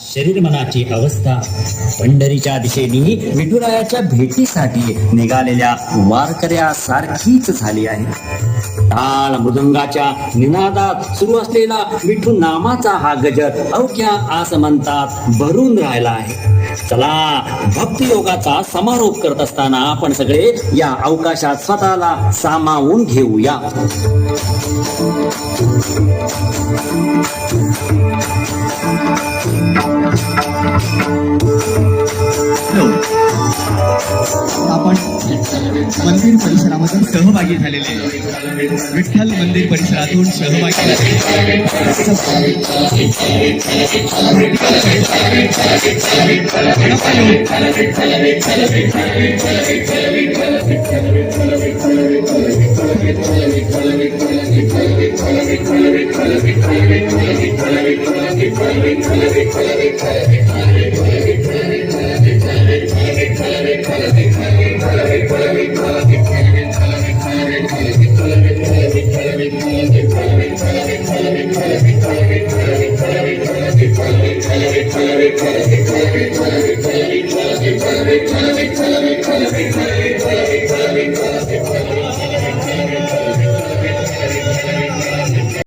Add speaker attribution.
Speaker 1: शरीर मनाची अवस्था पंढरीच्या दिशेने विठुरायाच्या भेटीसाठी निघालेल्या वारकऱ्यासारखीच झाली आहे. टाळ मृदंगाच्या निनादात सुरू असलेला विठू नामाचा हा गजर अवघ्या आसमंतात भरून राहिला आहे. चला भक्ती योगाचा समारोप करत असताना आपण सगळे या अवकाशात स्वतःला सामावून घेऊया.
Speaker 2: आपण मंदिर परिसरामधून सहभागी झालेले विठ्ठल मंदिर परिसरातून सहभागी
Speaker 3: Vittala